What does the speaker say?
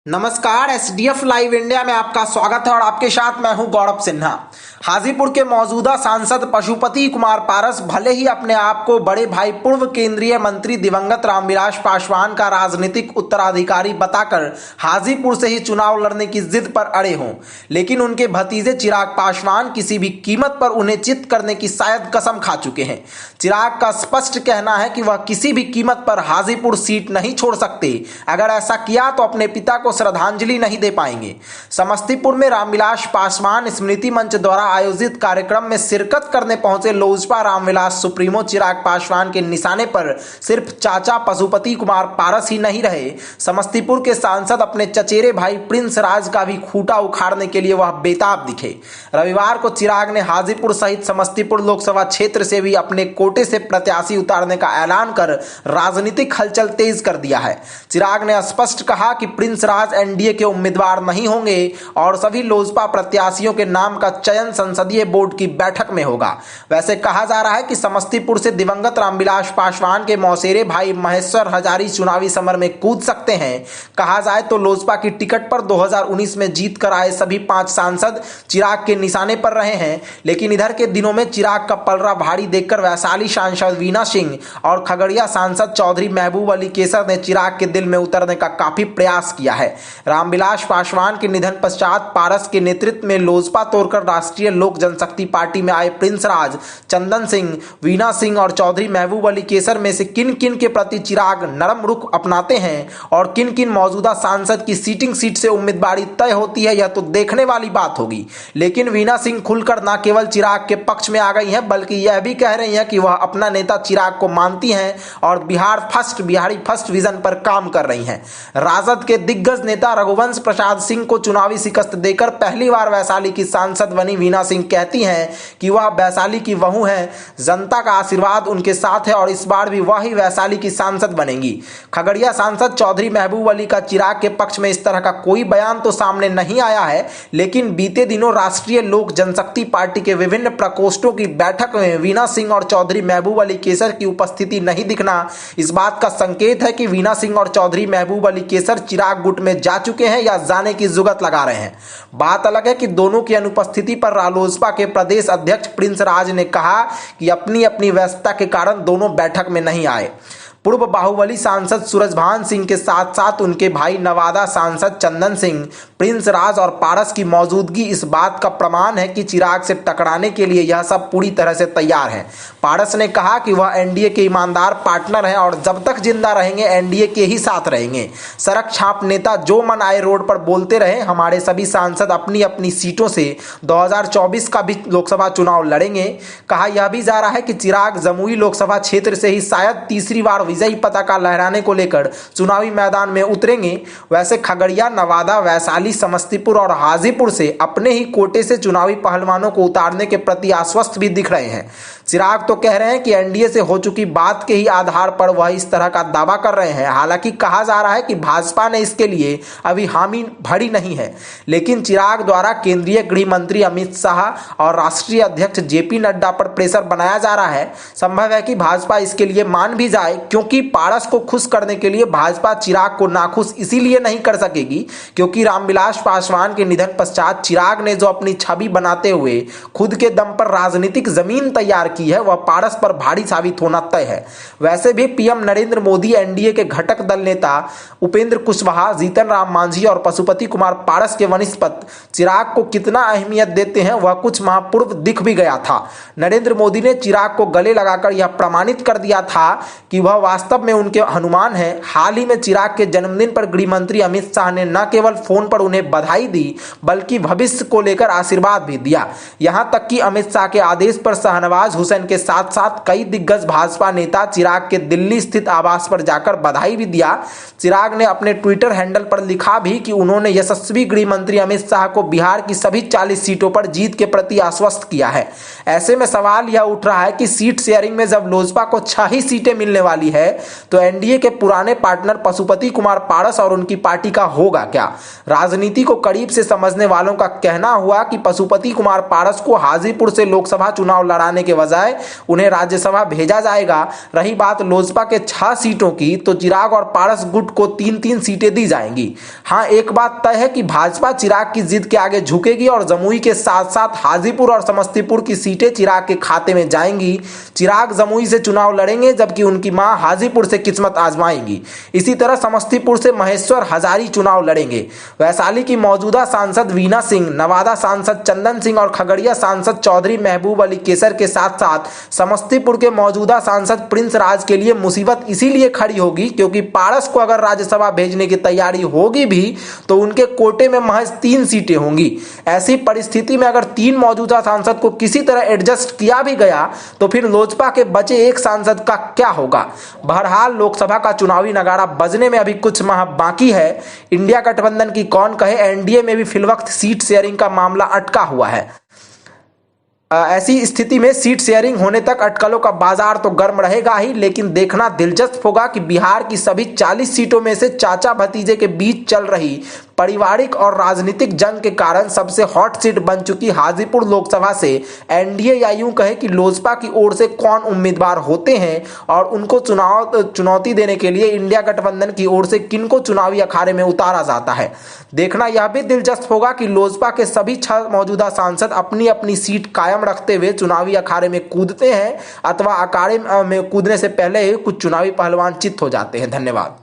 नमस्कार। SDF live India में आपका स्वागत है और आपके साथ मैं हूं गौरव सिन्हा। हाजीपुर के मौजूदा सांसद पशुपति कुमार पारस भले ही अपने आप को बड़े भाई पूर्व केंद्रीय मंत्री दिवंगत रामविलास पासवान का राजनीतिक उत्तराधिकारी बताकर हाजीपुर से ही चुनाव लड़ने की जिद पर अड़े हों, लेकिन उनके भतीजे चिराग पासवान किसी भी कीमत पर उन्हें चित करने की शायद कसम खा चुके हैं। चिराग का स्पष्ट कहना है कि वह किसी भी कीमत पर हाजीपुर सीट नहीं छोड़ सकते। अगर ऐसा किया तो अपने पिता को श्रद्धांजलि नहीं दे पाएंगे। समस्तीपुर में रामविलास पासवान स्मृति मंच द्वारा आयोजित कार्यक्रम में शिरकत करने पहुंचे लोजपा रामविलास सुप्रीमो चिराग पासवान के निशाने पर सिर्फ चाचा पशुपति कुमार पारस ही नहीं रहे, समस्तीपुर के सांसद अपने चचेरे भाई प्रिंस राज का भी खूंटा उखाड़ने के लिए वह बेताब दिखे। रविवार को चिराग ने हाजीपुर सहित समस्तीपुर लोकसभा क्षेत्र से भी अपने कोटे से प्रत्याशी उतारने का ऐलान कर राजनीतिक हलचल तेज कर दिया है। चिराग ने स्पष्ट कहा कि प्रिंस राज एनडीए के उम्मीदवार नहीं होंगे और सभी लोजपा प्रत्याशियों के नाम का चयन संसदीय बोर्ड की बैठक में होगा। वैसे कहा जा रहा है कि समस्तीपुर से दिवंगत रामविलास पासवान के मौसेरे भाई महेश्वर हजारी चुनावी समर में कूद सकते हैं। कहा जाए तो लोजपा की टिकट पर 2019 में जीत कर आए सभी 5 सांसद चिराग के निशाने पर रहे हैं, लेकिन इधर के दिनों में चिराग का पलड़ा भारी देखकर वैशाली सांसद वीना सिंह और खगड़िया सांसद चौधरी महबूब अली केसर ने चिराग के दिल में उतरने का काफी प्रयास किया है। रामविलास पासवान के निधन पश्चात पारस के नेतृत्व में लोजपा तोड़कर राष्ट्रीय लोक जनशक्ति पार्टी में आए प्रिंस राज, चंदन सिंह, वीना सिंह और चौधरी महबूब अली केसर में से किन किन के प्रति चिराग नरम रुख अपनाते हैं और किन किन मौजूदा सांसद की सीटिंग सीट से उम्मीदवारी तय होती है, यह तो देखने वाली बात होगी। लेकिन वीना सिंह खुलकर न केवल चिराग के पक्ष में आ गई हैं, बल्कि यह भी कह रही हैं कि वह अपना नेता चिराग को मानती हैं और बिहारी फर्स्ट विजन पर काम कर रही हैं। राजद के दिग्गज नेता रघुवंश प्रसाद सिंह को चुनावी शिकस्त देकर पहली बार वैशाली की सांसद बनी वीना सिंह कहती हैं कि वह वैशाली की बहू हैं, जनता का आशीर्वाद उनके साथ है और इस बार भी वह ही वैशाली की सांसद बनेंगी। खगड़िया सांसद चौधरी महबूब अली का चिराग के पक्ष में इस तरह का कोई बयान तो सामने नहीं आया है, लेकिन बीते दिनों राष्ट्रीय लोक जनशक्ति पार्टी के विभिन्न प्रकोष्ठों की बैठक में वीना सिंह और चौधरी महबूब अली केसर की उपस्थिति नहीं दिखना इस बात का संकेत है कि वीना सिंह और चौधरी महबूब अली केसर चिराग गुट में जा चुके हैं या जाने की जुगत लगा रहे हैं। बात अलग है कि दोनों की अनुपस्थिति पर रालोसपा के प्रदेश अध्यक्ष प्रिंस राज ने कहा कि अपनी अपनी व्यस्तता के कारण दोनों बैठक में नहीं आए। पूर्व बाहुबली सांसद सूरजभान सिंह के साथ साथ उनके भाई नवादा सांसद चंदन सिंह, प्रिंस राज और पारस की मौजूदगी इस बात का प्रमाण है कि चिराग से टकराने के लिए यह सब पूरी तरह से तैयार है। पारस ने कहा कि वह एनडीए के ईमानदार पार्टनर हैं और जब तक जिंदा रहेंगे एनडीए के ही साथ रहेंगे। सड़क छाप नेता जो मन आए रोड पर बोलते रहे, हमारे सभी सांसद अपनी अपनी सीटों से 2024 का भी लोकसभा चुनाव लड़ेंगे। कहा यह भी जा रहा है कि चिराग जमुई लोकसभा क्षेत्र से ही शायद तीसरी बार विजयी पताका लहराने को लेकर चुनावी मैदान में उतरेंगे। वैसे खगड़िया, नवादा, वैशाली, समस्तीपुर और हाजीपुर से अपने ही कोटे से चुनावी पहलवानों को उतारने के प्रति आश्वस्त भी दिख रहे हैं। चिराग तो कह रहे हैं कि एनडीए से हो चुकी बात के ही आधार पर वह इस तरह का दावा कर रहे हैं। हालांकि कहा जा रहा है कि भाजपा ने इसके लिए अभी हामी भरी नहीं है, लेकिन चिराग द्वारा केंद्रीय गृह मंत्री अमित शाह और राष्ट्रीय अध्यक्ष जेपी नड्डा पर प्रेशर बनाया जा रहा है। संभव है कि भाजपा इसके लिए मान भी जाए, क्योंकि पारस को खुश करने के लिए भाजपा चिराग को नाखुश इसीलिए नहीं कर सकेगी क्योंकि रामविलास पासवान के निधन पश्चात चिराग ने जो अपनी छवि बनाते हुए खुद के दम पर राजनीतिक जमीन तैयार की है, वह पारस पर भारी साबित होना तय है। वैसे भी पीएम नरेंद्र मोदी, एनडीए के घटक दल नेता उपेंद्र कुशवाहा, जीतन राम मांझी और पशुपति कुमार पारस के वनिष्पत चिराग को कितना अहमियत देते हैं वह कुछ माह पूर्व दिख भी गया था। नरेंद्र मोदी ने चिराग को गले लगाकर यह प्रमाणित कर दिया था कि वह वास्तव में उनके हनुमान हैं। हाल ही में चिराग के जन्मदिन पर गृह मंत्री अमित शाह ने न केवल फोन पर उन्हें बधाई दी, बल्कि भविष्य को लेकर आशीर्वाद भी दिया। यहां तक कि अमित शाह के आदेश पर शाहनवाज हुसैन के साथ साथ कई दिग्गज भाजपा नेता चिराग के दिल्ली स्थित आवास पर जाकर बधाई भी दिया। चिराग ने अपने ट्विटर हैंडल पर लिखा भी कि उन्होंने यशस्वी गृह मंत्री अमित शाह को बिहार की सभी 40 सीटों पर जीत के प्रति आश्वस्त किया है। ऐसे में सवाल यह उठ रहा है कि सीट शेयरिंग में जब लोजपा को 6 ही सीटें मिलने वाली है है तो एनडीए के पुराने पार्टनर पशुपति कुमार पारस और उनकी पार्टी का होगा क्या। राजनीति को करीब से समझने वालों का कहना हुआ कि पशुपति कुमार पारस को हाजीपुर से लोकसभा चुनाव लड़ाने के बजाय उन्हें राज्यसभा भेजा जाएगा। रही बात लोजपा के 6 सीटों की तो चिराग और पारस गुट को 3-3 सीटें दी जाएंगी। हाँ, एक बात तय है कि भाजपा चिराग की जिद के आगे झुकेगी और जमुई के साथ साथ हाजीपुर और समस्तीपुर की सीटें चिराग के खाते में जाएंगी। चिराग जमुई से चुनाव लड़ेंगे जबकि उनकी मां हाजीपुर से किस्मत आजमाएंगी। इसी तरह समस्तीपुर से महेश्वर हजारी चुनाव लड़ेंगे। वैशाली की मौजूदा सांसद वीना सिंह, नवादा सांसद चंदन सिंह और खगड़िया सांसद चौधरी महबूब अली केसर के साथ साथ समस्तीपुर के मौजूदा सांसद प्रिंस राज के लिए मुसीबत इसीलिए खड़ी होगी क्योंकि पारस को अगर राज्यसभा भेजने की तैयारी होगी भी तो उनके कोटे में महज 3 सीटें होंगी। ऐसी परिस्थिति में अगर 3 मौजूदा सांसद को किसी तरह एडजस्ट किया भी गया तो फिर लोजपा के बचे एक सांसद का क्या होगा। बहरहाल लोकसभा का चुनावी नगाड़ा बजने में अभी कुछ माह बाकी है। इंडिया गठबंधन की कौन कहे, एनडीए में भी फिलवक्त सीट शेयरिंग का मामला अटका हुआ है। ऐसी स्थिति में सीट शेयरिंग होने तक अटकलों का बाजार तो गर्म रहेगा ही, लेकिन देखना दिलचस्प होगा कि बिहार की सभी 40 सीटों में से चाचा भतीजे के बीच चल रही पारिवारिक और राजनीतिक जंग के कारण सबसे हॉट सीट बन चुकी हाजीपुर लोकसभा से एनडीए या यूं कहे कि लोजपा की ओर से कौन उम्मीदवार होते हैं और उनको चुनौती देने के लिए इंडिया गठबंधन की ओर से किनको चुनावी अखाड़े में उतारा जाता है। देखना यह भी दिलचस्प होगा कि लोजपा के सभी 6 मौजूदा सांसद अपनी अपनी सीट कायम रखते हुए चुनावी अखाड़े में कूदते हैं अथवा अखाड़े में कूदने से पहले ही कुछ चुनावी पहलवान चित हो जाते हैं। धन्यवाद।